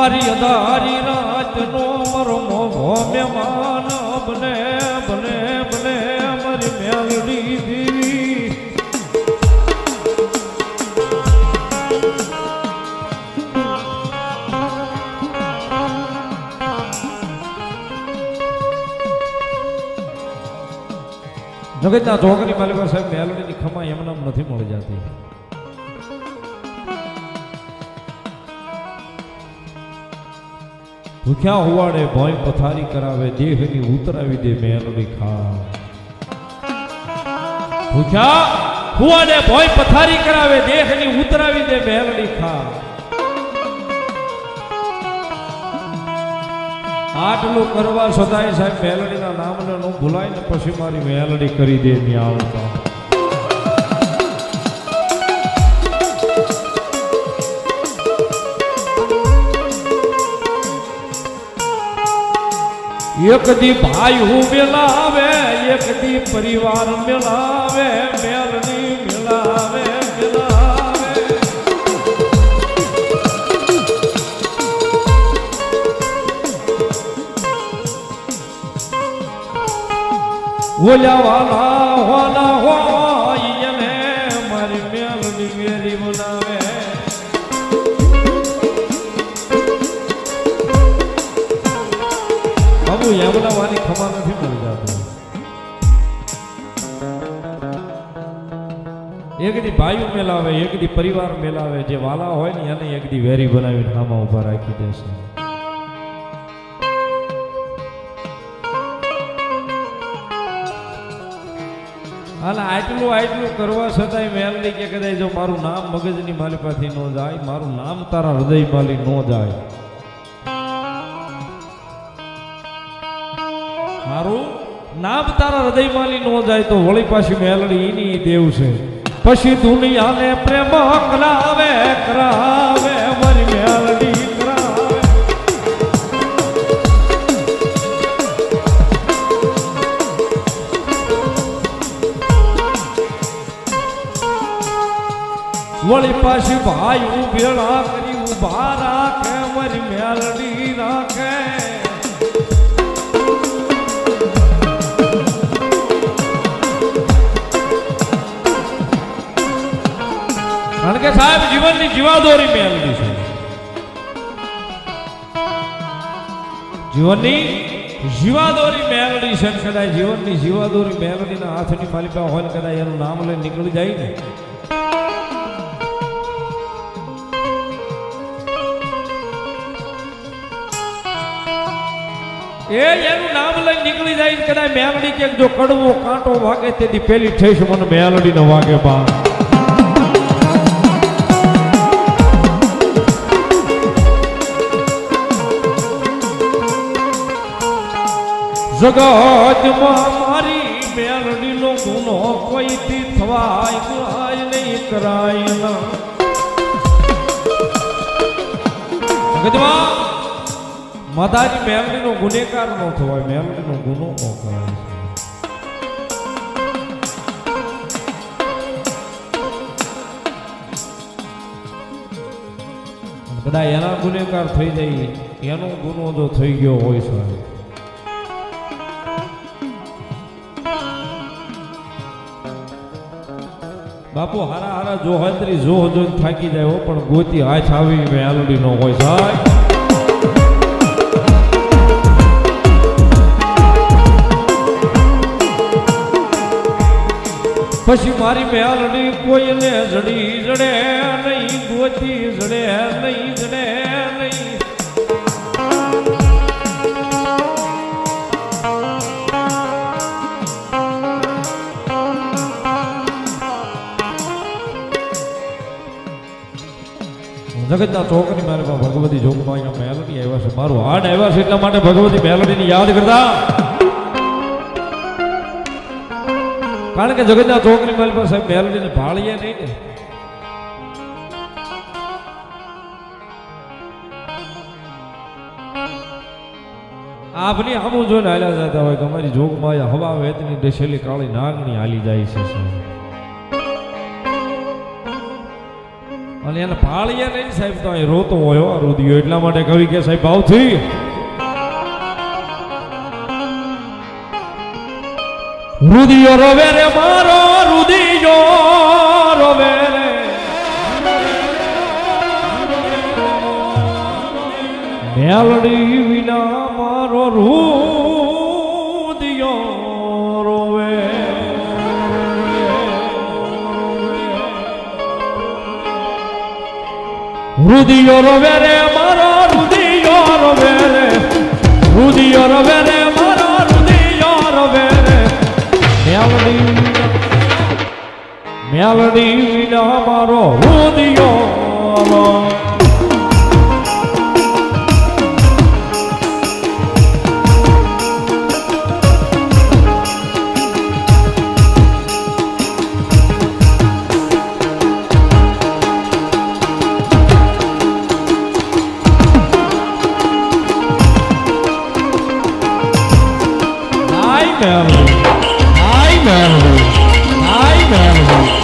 મારી અધારી રાતનો મારો મોભો મહેમાન બને બને બને મારી મેલડી દેવી જગતના છોકરી માલિકા સાહેબ મેલડીની ખમા એમનામ નથી મળી જતી. ભૂખ્યા હોવાડે ભોય પથારી કરાવે દેહની ઉતરાવી દે મેલડી ખા. ભૂખ્યા હોવાડે ભોય પથારી કરાવે દેહની ઉતરાવી દે મેલડી ખા. આટલું કરવા સદાય સાહેબ મેલડીના નામને નો ભૂલાય ને પછી મારી મેલડી કરી દે ન્યાવતા. એક દી ભાઈ હું મેલાવે એક દી પરિવાર મેલાવે મેલડી મેલાવે મેલાવે ઓલા વાલા હોલા હોય એને મારી મેલડી વેરી બનાવે. બાબુ યમનાવાની ખબર નથી મળી જતી. એક દી ભાઈઓ મેલાવે એક દી પરિવાર મેલાવે જે વાલા હોય ને એને એક દી વેરી બનાવીને આમાં ઉભા રાખી દેશે. હાલ આટલું કરવા છતાંય મેલડી કે કદાચ જો મારું નામ મગજની માલિકાથી ન જાય મારું નામ તારા હૃદય માલી ન જાય મારું નામ તારા હૃદયમાલી નો જાય તો વળી પાછી મેલડી એની દેવ છે. પછી દુનિયાને પ્રેમ કરાવે કરાવે મારી મેલડી કરાવે. વળી પાછી ભાઈ ઉભેળા કરી ઉભા રાખે મારી મેલડી રાખે. કારણ કે સાહેબ જીવનની જીવાદોરી મેલડી છે. જીવનની જીવાદોરી મેલડી છે. કદાચ જીવનની જીવાદોરી મેલડીના હાથની માલિકા હોય ને કદાચ એનું નામ લઈને નીકળી જાય ને એનું નામ લઈને નીકળી જાય ને કદાચ મેલડી કે જો કડવો કાંટો વાગે તેથી પેલી ઠેસ મને મેલડી નો વાગે બા. જગતમાં મારી મેલડીનો ગુનો કોઈથી થવાય નહીં કરાય ના. જગતમાં માતાજી મેલડીનો ગુનેગાર ન થવાય મેલડીનો ગુનો ન કરાય. કદાચ એના ગુનેગાર થઈ જાય એનો ગુનો જો થઈ ગયો હોય સાહેબ બાપુ હારા હારા જો હતરી જો થાકી જાય પણ ગોતી હાથ આવી મેલડી નો હોય સાહેબ. પછી મારી મેલડી કોઈને જડી જડે નહીં ગોતી જડે નહીં જડે નહીં. જગતના છોકરી મારે ભગવતી જોગમાં અહીંયા મેલડી આવ્યા છે. મારું હાડ આવ્યા છે એટલા માટે ભગવતી મેલડીને યાદ કરતા. કારણ કે જગતના છોકરી મારી પાસે મેલડીને ભાળીએ નહીં ને આપની આમું જોઈને હાલ્યા જતા હોય કે અમારી જોગમાં હવા વેતની ડેસેલી કાળી નાગણી હાલી જાય છે. અને એને ભાળીએ નહીં સાહેબ તો અહીં રોતો હોય હો રુદિયો એટલા માટે કવિ કે સાહેબ ભાવથી રુદિયો રોવે રે મારો રુદિયો રોવે રે મેલડી વિના મારો રુદિયો રોવે રુદિયો રોવે રે મારો રુદિયો રોવે રે રુદિયો રોવે રે મારો રુદિયો રોવે રે મેલડી વિના મારો રુદિયો રોવે Melody. Hi, Melody. Hi, Melody.